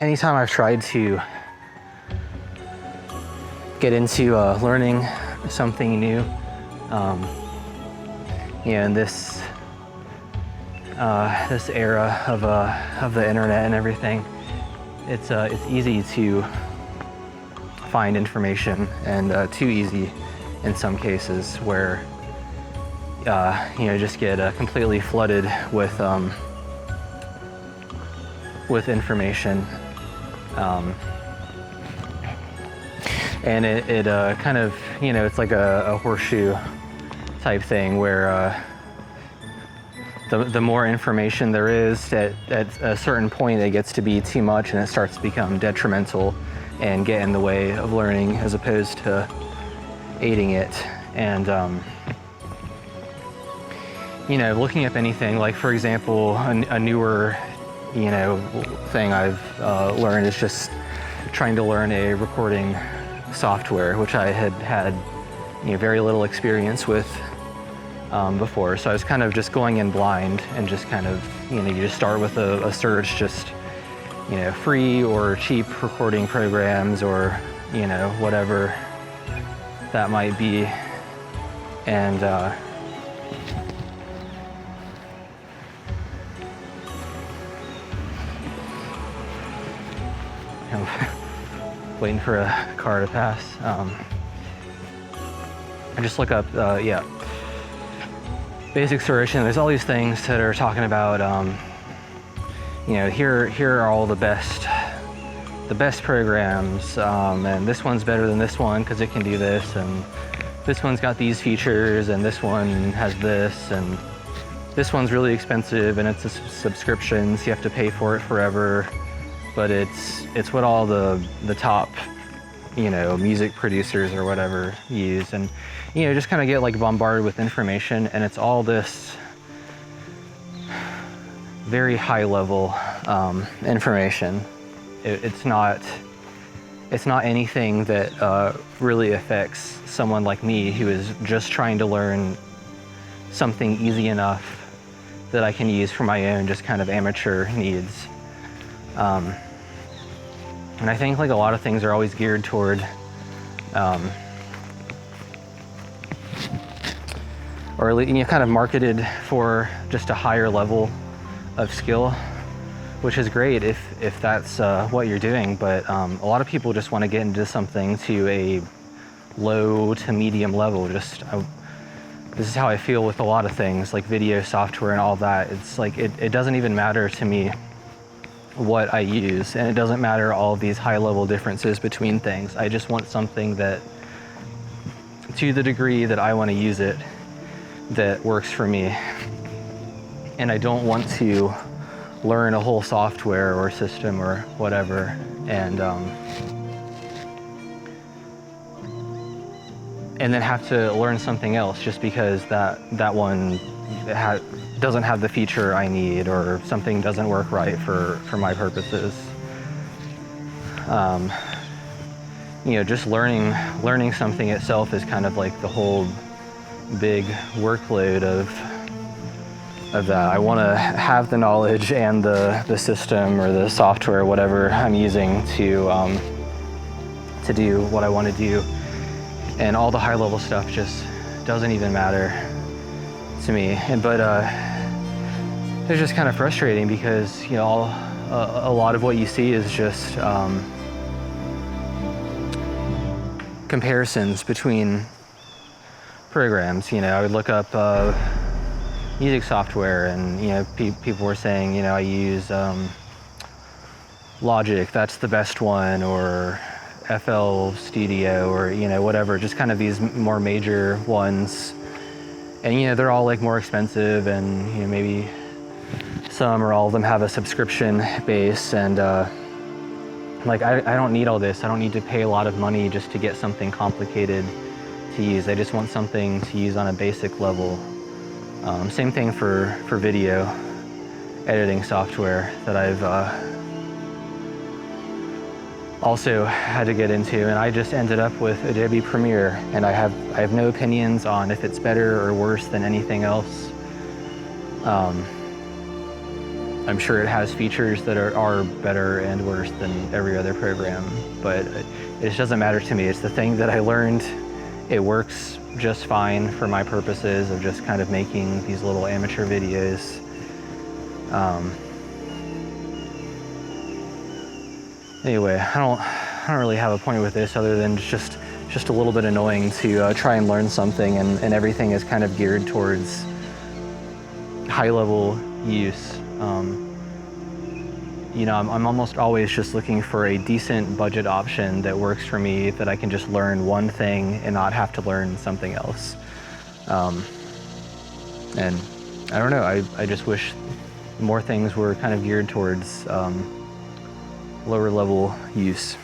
Anytime I've tried to get into learning something new, in this this era of the internet and everything, it's easy to find information, and too easy in some cases, where just get completely flooded with information. And it kind of, it's like a horseshoe type thing, where the more information there is, at a certain point it gets to be too much, and it starts to become detrimental and get in the way of learning as opposed to aiding it. And looking up anything, like for example, a newer thing I've learned is just trying to learn a recording software, which I had very little experience with before. So I was kind of just going in blind, and just kind of, you just start with a search, just, free or cheap recording programs, or, whatever that might be. And waiting for a car to pass. I just look up, basic search, and there's all these things that are talking about, here are all the best programs, and this one's better than this one because it can do this, and this one's got these features, and this one has this, and this one's really expensive, and it's a subscription, so you have to pay for it forever. But it's what all the top, music producers or whatever use, and just kind of get like bombarded with information, and it's all this very high level information. It's not anything that really affects someone like me, who is just trying to learn something easy enough that I can use for my own just kind of amateur needs. And I think like a lot of things are always geared toward, or at least, kind of marketed for just a higher level of skill, which is great if that's what you're doing. But a lot of people just want to get into something to a low to medium level. This is how I feel with a lot of things, like video software and all that. It's like it doesn't even matter to me what I use, and it doesn't matter all of these high-level differences between things. I just want something that, to the degree that I want to use it, that works for me. And I don't want to learn a whole software or system or whatever, and then have to learn something else just because that one doesn't have the feature I need, or something doesn't work right for my purposes. Just learning something itself is kind of like the whole big workload of that. I want to have the knowledge and the system or the software, whatever I'm using to do what I want to do, and all the high level stuff just doesn't even matter to me. But it's just kind of frustrating because a lot of what you see is just comparisons between programs. I would look up music software, and people were saying, I use Logic, that's the best one, or FL Studio, or whatever, just kind of these more major ones. And they're all like more expensive, and maybe some or all of them have a subscription base, and like I don't need all this. I don't need to pay a lot of money just to get something complicated to use. I just want something to use on a basic level. Same thing for video editing software that I've also had to get into, and I just ended up with Adobe Premiere, and I have no opinions on if it's better or worse than anything else. I'm sure it has features that are better and worse than every other program, but it doesn't matter to me. It's the thing that I learned. It works just fine for my purposes of just kind of making these little amateur videos. Anyway, I don't really have a point with this other than just a little bit annoying to try and learn something, and everything is kind of geared towards high-level use. You know, I'm almost always just looking for a decent budget option that works for me, that I can just learn one thing and not have to learn something else. And I don't know, I just wish more things were kind of geared towards lower level use.